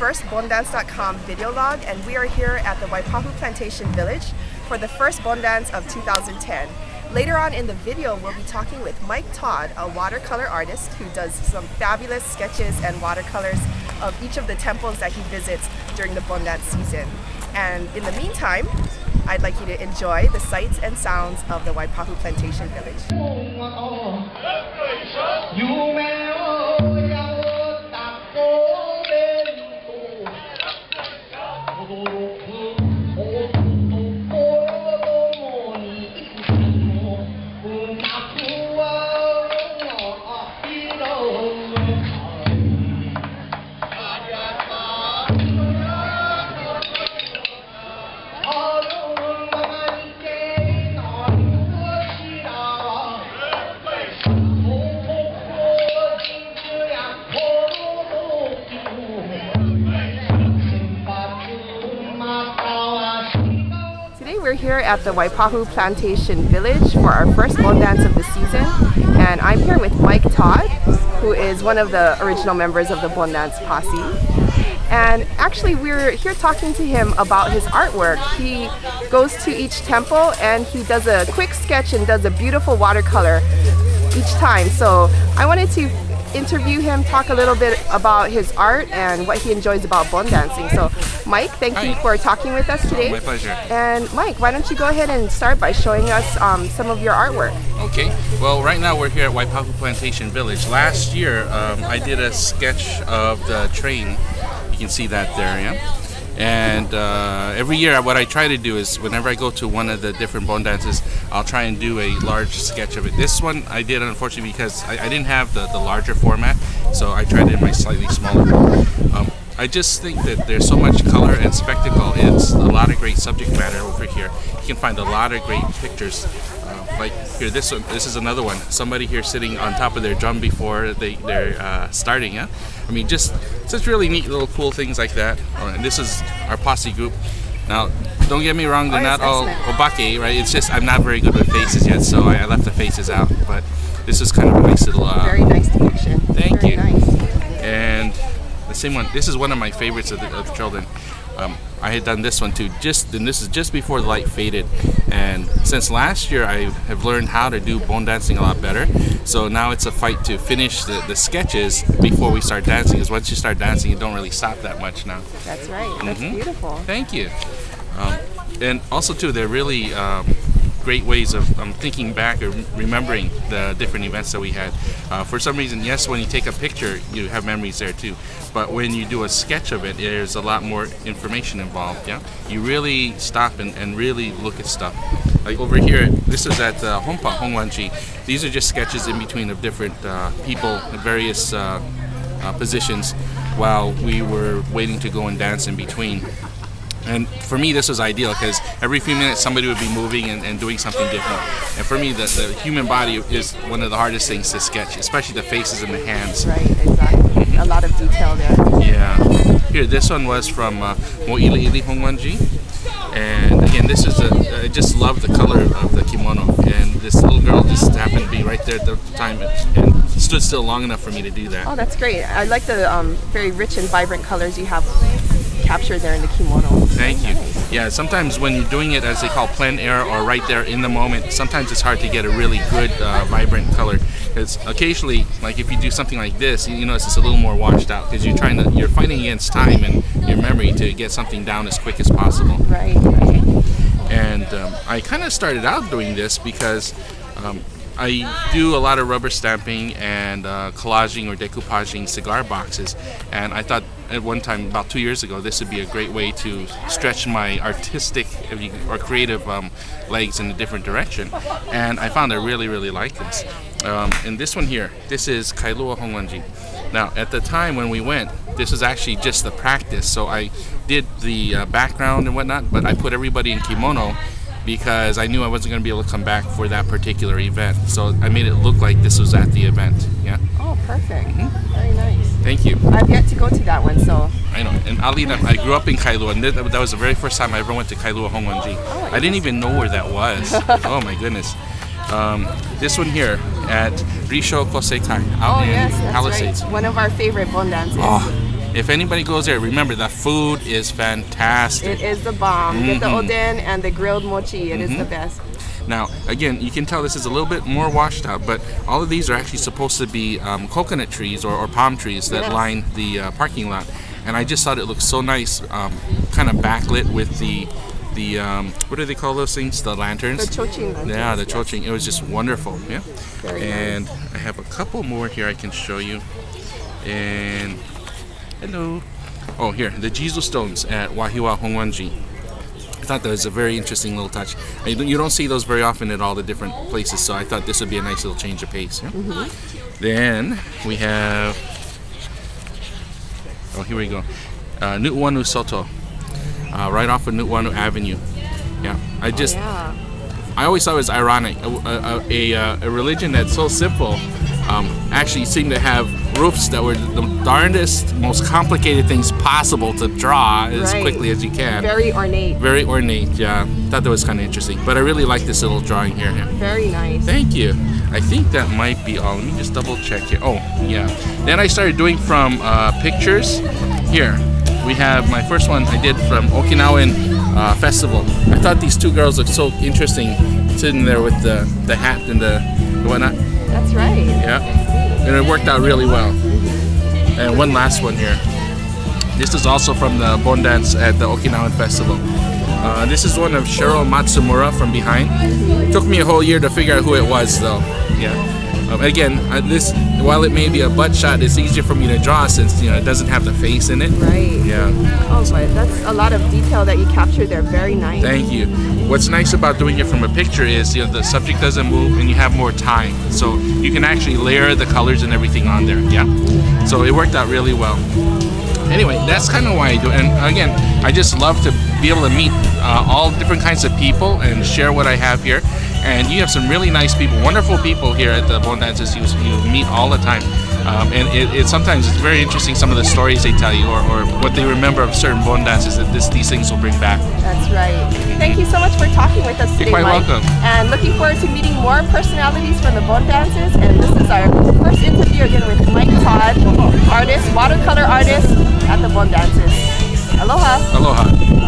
first Bondance.com video log, and we are here at the Waipahu Plantation Village for the first Bondance of 2010. Later on in the video, we'll be talking with Todd, a watercolor artist who does some fabulous sketches and watercolors of each of the temples that he visits during the Bondance season. And in the meantime, I'd like you to enjoy the sights and sounds of the Waipahu Plantation Village. We're here at the Waipahu Plantation Village for our first Bondance of the season, and I'm here with Todd, who is one of the original members of the Bondance posse. And actually we're here talking to him about his artwork. He goes to each temple and he does a quick sketch and does a beautiful watercolor each time. So I wanted to interview him, talk a little bit about his art and what he enjoys about Bondancing. So Mike, thank you for talking with us today. My pleasure. And Mike, why don't you go ahead and start by showing us some of your artwork. Okay, well right now we're here at Waipahu Plantation Village. Last year I did a sketch of the train. You can see that there, yeah? And every year what I try to do is whenever I go to one of the different Bondances, I'll try and do a large sketch of it. This one I did unfortunately because I didn't have the larger format, so I tried it in my slightly smaller format. I just think that there's so much color and spectacle. It's a lot of great subject matter over here. You can find a lot of great pictures. Like here, this is another one. Somebody here sitting on top of their drum before they're starting. Yeah, I mean, just such really neat little cool things like that. And this is our posse group. Now, don't get me wrong, they're not all obake, right? It's just I'm not very good with faces yet, so I left the faces out. But this is kind of a nice little. Very nice depiction. Thank you. Nice. And the same one. This is one of my favorites of the children. I had done this one too, and this is just before the light faded. And since last year, I have learned how to do Bondancing a lot better. So now it's a fight to finish the sketches before we start dancing. Because once you start dancing, you don't really stop that much now. That's right. That's beautiful. Thank you. And also too, they're really great ways of thinking back or remembering the different events that we had. For some reason, yes, when you take a picture, you have memories there too. But when you do a sketch of it, there's a lot more information involved. Yeah, you really stop and really look at stuff. Like over here, this is at Hompa Hongwanji. These are just sketches in between of different people in various positions while we were waiting to go and dance in between. And for me, this was ideal because every few minutes somebody would be moving and doing something different. And for me, the human body is one of the hardest things to sketch, especially the faces and the hands. Right, exactly. A lot of detail there. Yeah. Here, this one was from Mo'iliili Hongwanji. And again, this is I just love the color of the kimono. And this little girl just happened to be right there at the time and stood still long enough for me to do that. Oh, that's great. I like the very rich and vibrant colors you have captured there in the kimono. Thank you. Nice. Yeah, sometimes when you're doing it as they call plein air or right there in the moment, sometimes it's hard to get a really good vibrant color. Because occasionally, like if you do something like this, you notice it's a little more washed out because you're fighting against time and your memory to get something down as quick as possible. Right. And I kind of started out doing this because I do a lot of rubber stamping and collaging or decoupaging cigar boxes, and I thought at one time about 2 years ago this would be a great way to stretch my artistic or creative legs in a different direction, and I found I really like this. And this one here, this is Kailua Hongwanji. Now at the time when we went, this was actually just the practice, so I did the background and whatnot, but I put everybody in kimono because I knew I wasn't going to be able to come back for that particular event. So I made it look like this was at the event. Yeah. Oh, perfect. Very nice. Thank you. I've yet to go to that one, so. I know. And Alina, I grew up in Kailua, and that was the very first time I ever went to Kailua Hongwanji. Oh, I didn't even know where that was. Oh my goodness. This one here at Risho Kosekai out in Palisades. Right. One of our favorite bondances. Oh, if anybody goes there, remember the food is fantastic. It is the bomb. Get the oden and the grilled mochi. It is the best. Now, again, you can tell this is a little bit more washed out, but all of these are actually supposed to be coconut trees or palm trees that line the parking lot. And I just thought it looked so nice, kind of backlit with the what do they call those things? The lanterns? The choching lanterns. Yeah, the choching. It was just wonderful. Yeah. Very and nice. I have a couple more here I can show you. And hello. Oh, here, the Jizu stones at Wahiwa Hongwanji. I thought that was a very interesting little touch. You don't see those very often at all the different places, so I thought this would be a nice little change of pace. Yeah? Then we have, oh, here we go, Nu'uanu Soto, right off of Nu'uanu Avenue. Yeah, I always thought it was ironic. A religion that's so simple actually seemed to have roofs that were the darndest, most complicated things possible to draw as quickly as you can. Very ornate. Very ornate, yeah. Thought that was kind of interesting. But I really like this little drawing here. Yeah. Very nice. Thank you. I think that might be all. Let me just double check here. Oh, yeah. Then I started doing from pictures. Here, we have my first one I did from Okinawan festival. I thought these two girls looked so interesting sitting there with the hat and the whatnot. That's right. Yeah. And it worked out really well. And one last one here. This is also from the Bon Dance at the Okinawan Festival. This is one of Cheryl Matsumura from behind. It took me a whole year to figure out who it was, though. Yeah. Again, this, while it may be a butt shot, it's easier for me to draw since it doesn't have the face in it. Right. Yeah. Oh, but that's a lot of detail that you captured there. Very nice. Thank you. What's nice about doing it from a picture is the subject doesn't move and you have more time, so you can actually layer the colors and everything on there. Yeah. So it worked out really well. Anyway, that's kind of why I do it. And again, I just love to be able to meet all different kinds of people and share what I have here. And you have some really nice people, wonderful people here at the Bon Dances you meet all the time. And sometimes it's very interesting, some of the stories they tell you or what they remember of certain Bon Dances that these things will bring back. That's right. Thank you so much for talking with us today, You're quite Mike. welcome. And looking forward to meeting more personalities from the Bon Dances. And this is our first interview again with Mike Todd, artist, watercolor artist at the Bon Dances. Aloha. Aloha.